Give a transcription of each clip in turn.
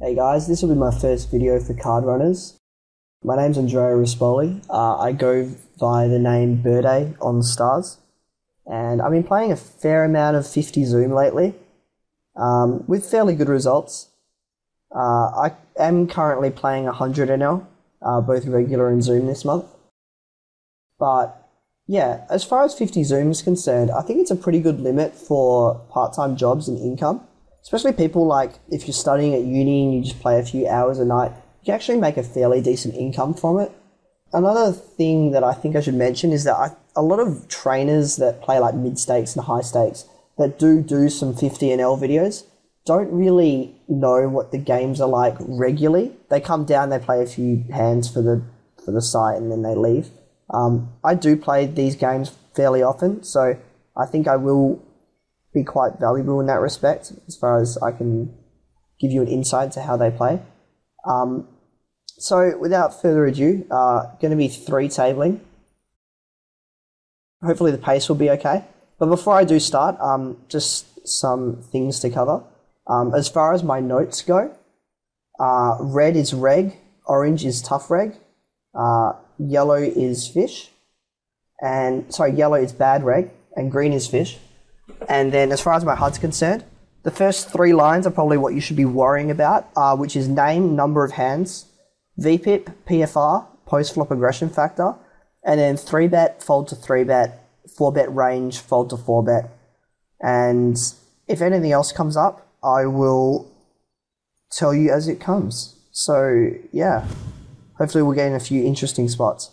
Hey guys, this will be my first video for Card Runners. My name's Andrea. I go by the name birdayy on Stars, and I've been playing a fair amount of 50 Zoom lately, with fairly good results. I am currently playing 100 NL, both regular and Zoom this month. But yeah, as far as 50 Zoom is concerned, I think it's a pretty good limit for part-time jobs and income. Especially people like, if you're studying at uni and you just play a few hours a night, you can actually make a fairly decent income from it. Another thing that I think I should mention is that a lot of trainers that play like mid-stakes and high stakes that do some 50 NL videos don't really know what the games are like regularly. They come down, they play a few hands for the site, and then they leave. I do play these games fairly often, so I think I will be quite valuable in that respect, as far as I can give you an insight to how they play. So without further ado, going to be 3 tabling. Hopefully the pace will be okay. But before I do start, just some things to cover. As far as my notes go, red is reg, orange is tough reg, yellow is fish, and yellow is bad reg, and green is fish. And then as far as my HUD's concerned, the first 3 lines are probably what you should be worrying about, which is name, number of hands, VPIP, PFR, post-flop aggression factor, and then 3-bet, fold to 3-bet, 4-bet range, fold to 4-bet. And if anything else comes up, I will tell you as it comes. So yeah, hopefully we'll get in a few interesting spots.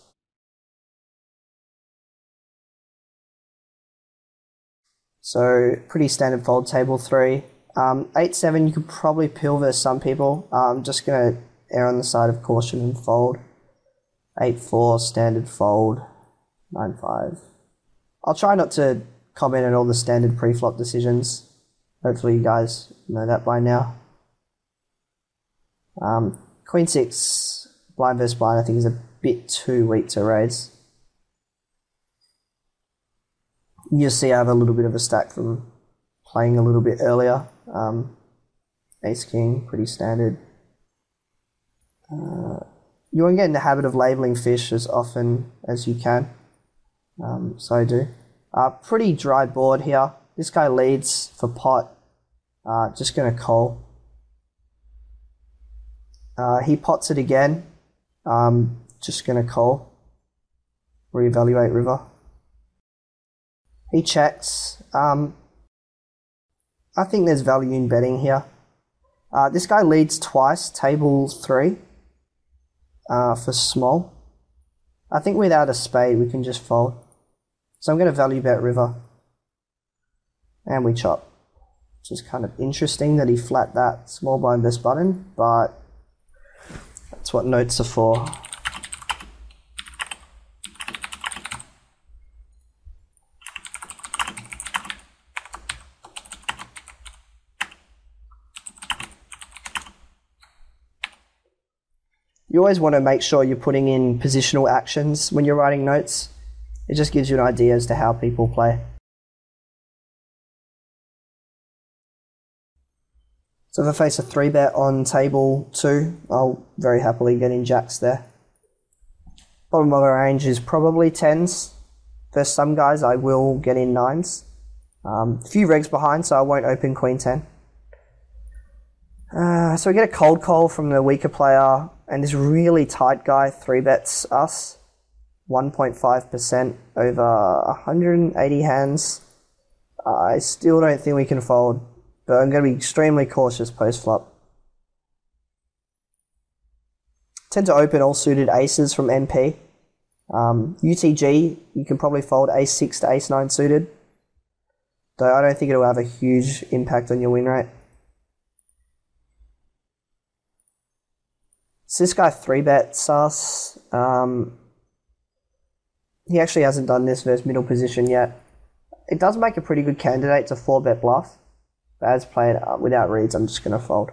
So pretty standard fold, table 3. 8-7 you could probably pill versus some people. I'm just going to err on the side of caution and fold. 8-4, standard fold. 9-5. I'll try not to comment on all the standard pre-flop decisions. Hopefully you guys know that by now. Queen 6, blind versus blind, I think is a bit too weak to raise. You see I have a little bit of a stack from playing a little bit earlier. Ace King, pretty standard. You want to get in the habit of labeling fish as often as you can. So I do. Pretty dry board here. This guy leads for pot. Just going to call. He pots it again. Just going to call. Reevaluate river. He checks. I think there's value in betting here. This guy leads twice, table 3, for small. I think without a spade we can just fold. So I'm going to value bet river. And we chop. Which is kind of interesting that he flat that small blind versus button, but that's what notes are for. You always want to make sure you're putting in positional actions when you're writing notes. It just gives you an idea as to how people play. So if I face a 3-bet on table 2, I'll very happily get in jacks there. Bottom of our range is probably 10s. For some guys I will get in 9s. A few regs behind, so I won't open queen 10. So we get a cold call from the weaker player, and this really tight guy 3-bets us 1.5% over 180 hands. I still don't think we can fold, but I'm going to be extremely cautious post-flop. Tend to open all suited aces from NP. UTG, you can probably fold ace 6 to ace 9 suited, though I don't think it'll have a huge impact on your win rate. So this guy 3-bets us. He actually hasn't done this versus middle position yet. It does make a pretty good candidate to 4-bet bluff. But as played without reads, I'm just going to fold.